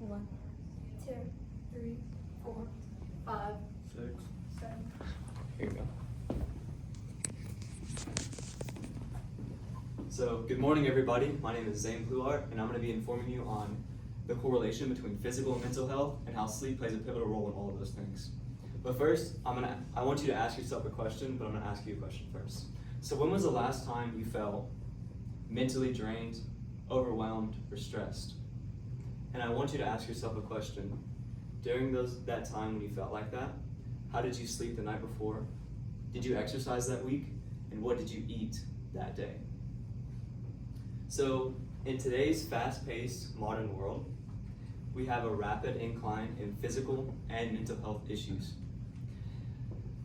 1, 2, 3, 4, 5, 6, 7. Here you go. So, good morning everybody. My name is Zayne Bluthardt, and I'm going to be informing you on the correlation between physical and mental health and how sleep plays a pivotal role in all of those things. But first, I want you to ask yourself a question, but I'm going to ask you a question first. So when was the last time you felt mentally drained, overwhelmed, or stressed? And I want you to ask yourself a question. During that time when you felt like that, how did you sleep the night before? Did you exercise that week? And what did you eat that day? So in today's fast-paced modern world, we have a rapid incline in physical and mental health issues.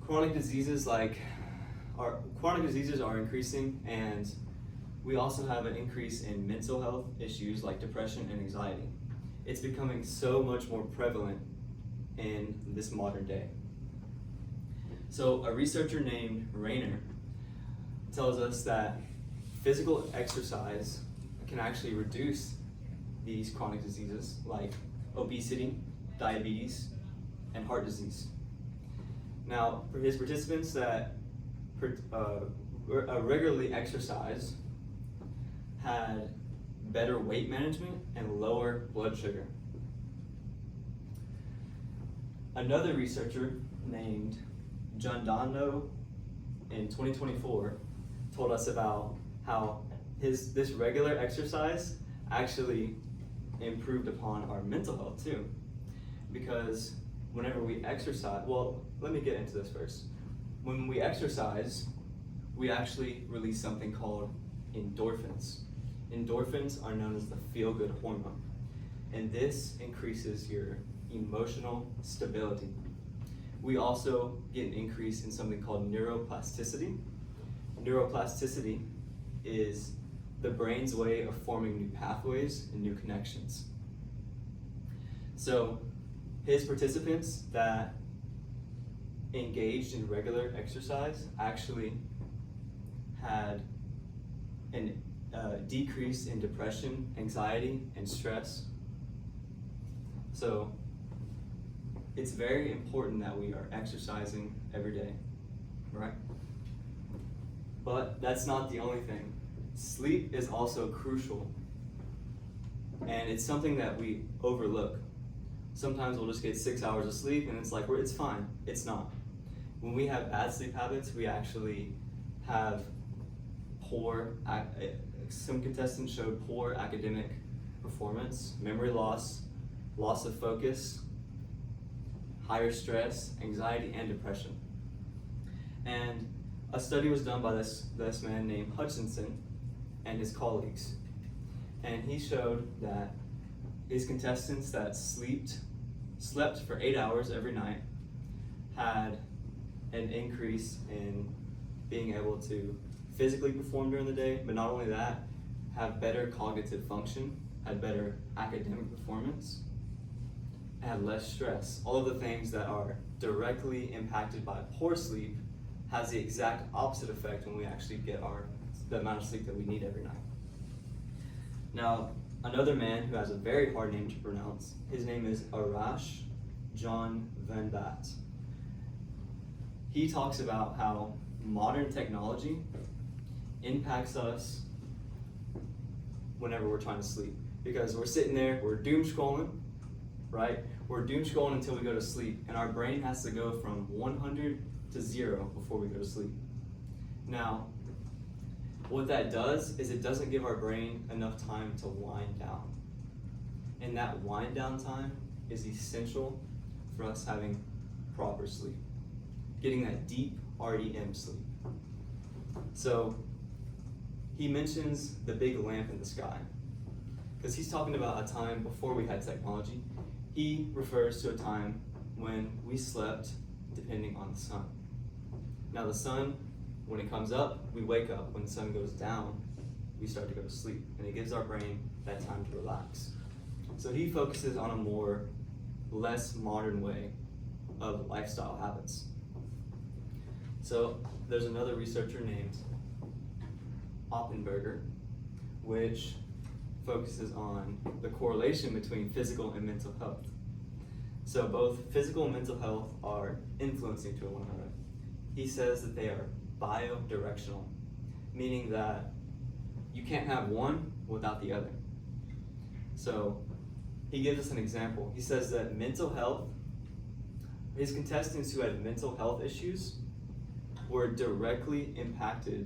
Chronic diseases are increasing, and we also have an increase in mental health issues like depression and anxiety. It's becoming so much more prevalent in this modern day. So a researcher named Rayner tells us that physical exercise can actually reduce these chronic diseases like obesity, diabetes, and heart disease. Now, for his participants that regularly exercise had better weight management and lower blood sugar. Another researcher named Giordano in 2024 told us about how this regular exercise actually improved upon our mental health too. Because whenever we exercise, well, let me get into this first. When we exercise, we actually release something called endorphins. Endorphins are known as the feel-good hormone, and this increases your emotional stability. We also get an increase in something called neuroplasticity. Neuroplasticity is the brain's way of forming new pathways and new connections. So his participants that engaged in regular exercise actually had a decrease in depression, anxiety, and stress. So it's very important that we are exercising every day, right? But that's not the only thing. Sleep is also crucial, and it's something that we overlook. Sometimes we'll just get 6 hours of sleep and it's like, it's fine. It's not. When we have bad sleep habits, we actually have some contestants showed poor academic performance, memory loss, loss of focus, higher stress, anxiety, and depression. And a study was done by this man named Hutchinson and his colleagues. And he showed that his contestants that slept for 8 hours every night had an increase in being able to physically perform during the day, but not only that, have better cognitive function, had better academic performance, had less stress. All of the things that are directly impacted by poor sleep has the exact opposite effect when we actually get the amount of sleep that we need every night. Now, another man who has a very hard name to pronounce, his name is Arash John Van Bat. He talks about how modern technology impacts us whenever we're trying to sleep. Because we're sitting there, we're doom scrolling, right? We're doom scrolling until we go to sleep, and our brain has to go from 100 to 0 before we go to sleep. Now, what that does is it doesn't give our brain enough time to wind down. And that wind down time is essential for us having proper sleep, getting that deep REM sleep. So he mentions the big lamp in the sky, because he's talking about a time before we had technology. He refers to a time when we slept depending on the sun. Now the sun, when it comes up, we wake up. When the sun goes down, we start to go to sleep, and it gives our brain that time to relax. So he focuses on a less modern way of lifestyle habits. So there's another researcher named Oppenberger, which focuses on the correlation between physical and mental health. So both physical and mental health are influencing to one another. He says that they are bidirectional, meaning that you can't have one without the other. So he gives us an example. He says that mental health, his contestants who had mental health issues were directly impacted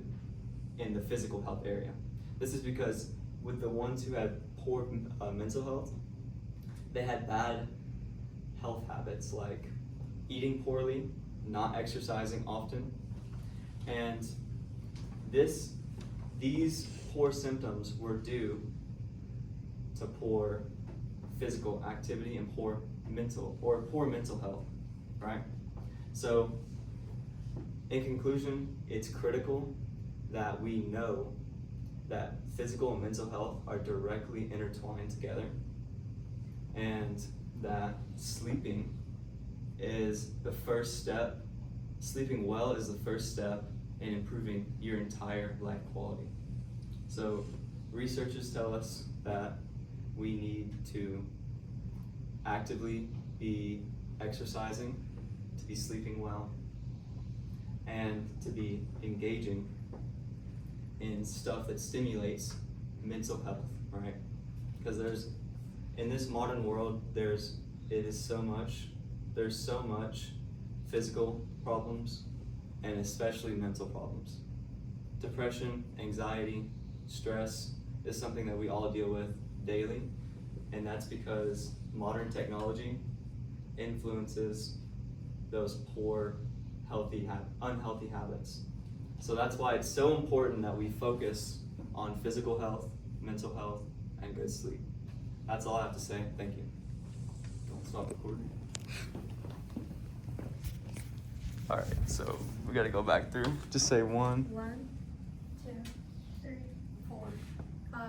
in the physical health area. This is because with the ones who had poor mental health, they had bad health habits like eating poorly, not exercising often, and these poor symptoms were due to poor physical activity and poor mental health, right? So in conclusion, it's critical that we know that physical and mental health are directly intertwined together, and that sleeping is the first step. Sleeping well is the first step in improving your entire life quality. So researchers tell us that we need to actively be exercising, to be sleeping well, and to be engaging in stuff that stimulates mental health, right? Because in this modern world, there's so much physical problems and especially mental problems. Depression, anxiety, stress is something that we all deal with daily, and that's because modern technology influences those poor, unhealthy habits. So that's why it's so important that we focus on physical health, mental health, and good sleep. That's all I have to say. Thank you. Stop recording. All right, so we got to go back through. Just say 1, 1, 2, 3, 4, 5,